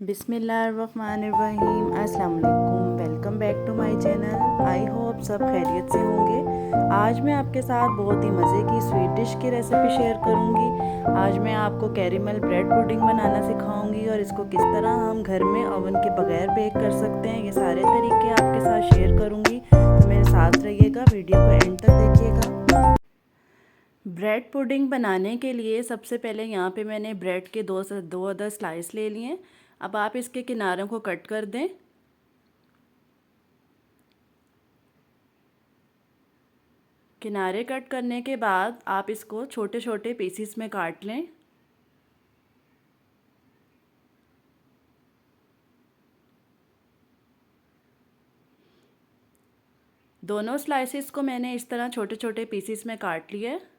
बिस्मिल्लाहिर्रहमानिर्रहीम। अस्सलाम वालेकुम। Welcome back to my channel. I hope सब खैरियत से होंगे। आज मैं आपके साथ बहुत ही मज़े की स्वीट डिश की रेसिपी शेयर करूंगी। आज मैं आपको कैरेमल ब्रेड पुडिंग बनाना सिखाऊंगी और इसको किस तरह हम घर में ओवन के बगैर बेक कर सकते हैं, ये सारे तरीके आपके साथ शेयर करूँगी। तो मेरे साथ रहिएगा, वीडियो को एंड तक देखिएगा। ब्रेड पुडिंग बनाने के लिए सबसे पहले यहाँ पे मैंने ब्रेड के दो अदर स्लाइस ले लिए। अब आप इसके किनारों को कट कर दें। किनारे कट करने के बाद आप इसको छोटे छोटे पीसीस में काट लें। दोनों स्लाइसेस को मैंने इस तरह छोटे छोटे पीसीस में काट लिया है।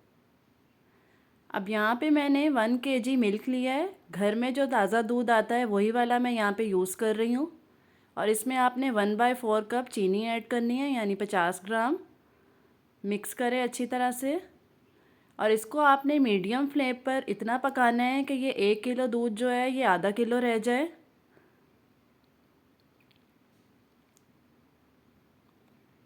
अब यहाँ पे मैंने 1 kg मिल्क लिया है। घर में जो ताज़ा दूध आता है वही वाला मैं यहाँ पे यूज़ कर रही हूँ। और इसमें आपने 1/4 कप चीनी ऐड करनी है, यानी 50 ग्राम। मिक्स करें अच्छी तरह से और इसको आपने मीडियम फ्लेम पर इतना पकाना है कि ये 1 किलो दूध जो है ये आधा किलो रह जाए।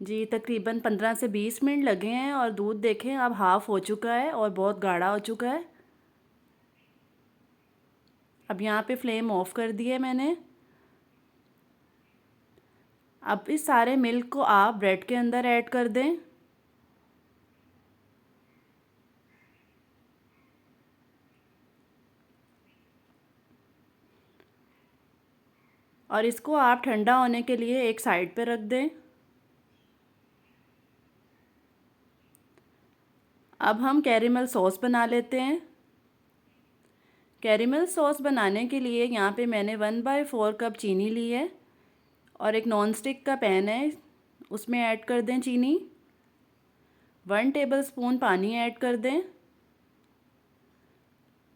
जी तकरीबन 15 से 20 मिनट लगे हैं और दूध देखें अब हाफ़ हो चुका है और बहुत गाढ़ा हो चुका है। अब यहाँ पे फ्लेम ऑफ कर दी है मैंने। अब इस सारे मिल्क को आप ब्रेड के अंदर ऐड कर दें। और इसको आप ठंडा होने के लिए एक साइड पे रख दें। अब हम कैरेमल सॉस बना लेते हैं। कैरेमल सॉस बनाने के लिए यहाँ पे मैंने 1/4 कप चीनी ली है और एक नॉन स्टिक का पैन है, उसमें ऐड कर दें चीनी। 1 टेबलस्पून पानी ऐड कर दें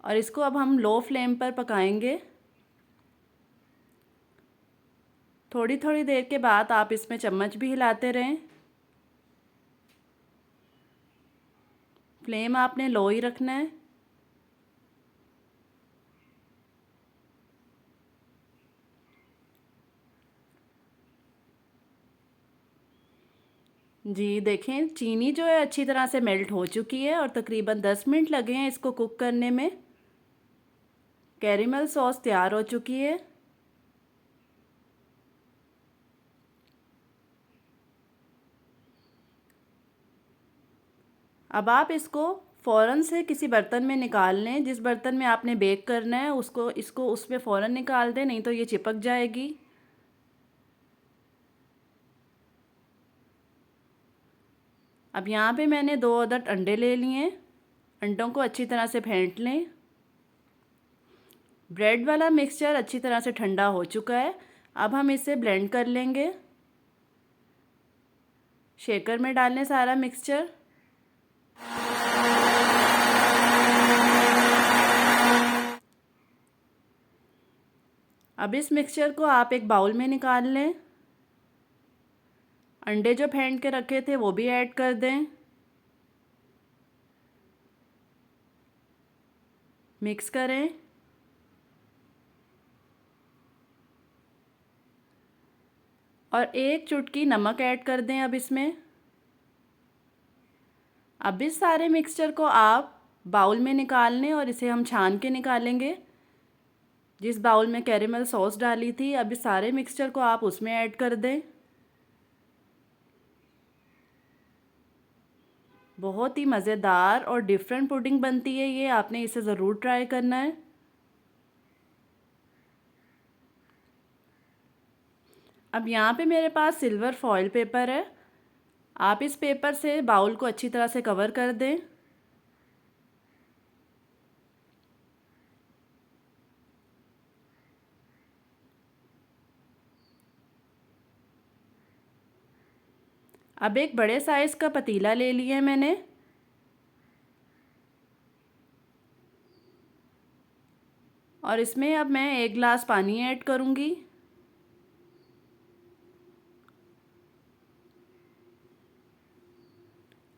और इसको अब हम लो फ्लेम पर पकाएंगे। थोड़ी थोड़ी देर के बाद आप इसमें चम्मच भी हिलाते रहें। फ्लेम आपने लो ही रखना है। जी देखें चीनी जो है अच्छी तरह से मेल्ट हो चुकी है और तकरीबन 10 मिनट लगे हैं इसको कुक करने में। कैरेमल सॉस तैयार हो चुकी है। अब आप इसको फ़ौरन से किसी बर्तन में निकाल लें। जिस बर्तन में आपने बेक करना है इसको उसमें फ़ौरन निकाल दें, नहीं तो ये चिपक जाएगी। अब यहाँ पे मैंने 2 अदद अंडे ले लिए हैं। अंडों को अच्छी तरह से फेंट लें। ब्रेड वाला मिक्सचर अच्छी तरह से ठंडा हो चुका है। अब हम इसे ब्लेंड कर लेंगे। शेकर में डाल लें सारा मिक्सचर। अब इस मिक्सचर को आप एक बाउल में निकाल लें। अंडे जो फेंट के रखे थे वो भी ऐड कर दें। मिक्स करें और एक चुटकी नमक ऐड कर दें अब इसमें। अब इस सारे मिक्सचर को आप बाउल में निकाल लें और इसे हम छान के निकालेंगे। जिस बाउल में कैरेमल सॉस डाली थी अब इस सारे मिक्सचर को आप उसमें ऐड कर दें। बहुत ही मज़ेदार और डिफरेंट पुडिंग बनती है ये, आपने इसे ज़रूर ट्राई करना है। अब यहाँ पे मेरे पास सिल्वर फॉइल पेपर है। आप इस पेपर से बाउल को अच्छी तरह से कवर कर दें। अब एक बड़े साइज़ का पतीला ले लिया है मैंने। और इसमें अब मैं 1 गिलास पानी ऐड करूँगी।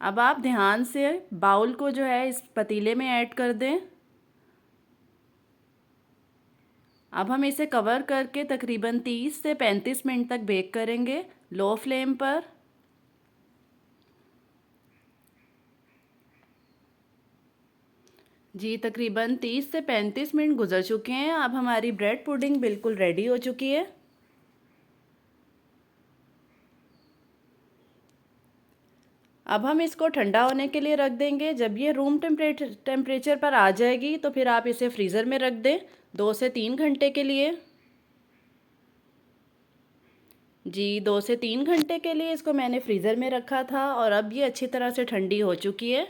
अब आप ध्यान से बाउल को जो है इस पतीले में ऐड कर दें। अब हम इसे कवर करके तकरीबन 30 से 35 मिनट तक बेक करेंगे लो फ्लेम पर। जी तकरीबन 30 से 35 मिनट गुजर चुके हैं। अब हमारी ब्रेड पुडिंग बिल्कुल रेडी हो चुकी है। अब हम इसको ठंडा होने के लिए रख देंगे। जब ये रूम टेम्परेचर पर आ जाएगी तो फिर आप इसे फ्रीज़र में रख दें 2 से 3 घंटे के लिए। जी 2 से 3 घंटे के लिए इसको मैंने फ्रीज़र में रखा था और अब ये अच्छी तरह से ठंडी हो चुकी है।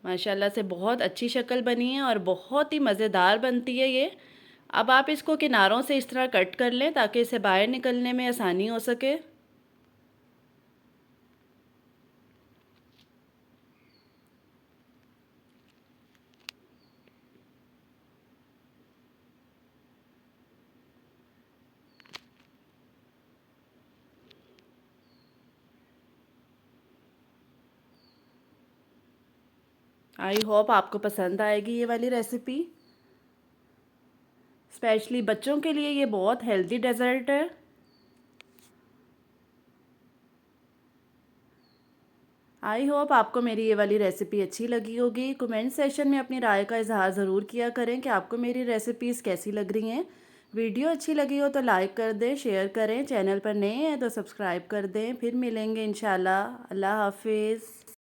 माशाल्लाह से बहुत अच्छी शक्ल बनी है और बहुत ही मज़ेदार बनती है ये। अब आप इसको किनारों से इस तरह कट कर लें ताकि इसे बाहर निकलने में आसानी हो सके। आई होप आपको पसंद आएगी ये वाली रेसिपी। स्पेशली बच्चों के लिए ये बहुत हेल्दी डेजर्ट है। आई होप आपको मेरी ये वाली रेसिपी अच्छी लगी होगी। कमेंट सेशन में अपनी राय का इजहार ज़रूर किया करें कि आपको मेरी रेसिपीज़ कैसी लग रही हैं। वीडियो अच्छी लगी हो तो लाइक कर दें, शेयर करें। चैनल पर नए हैं तो सब्सक्राइब कर दें। फिर मिलेंगे इंशाल्लाह। अल्लाह हाफिज़।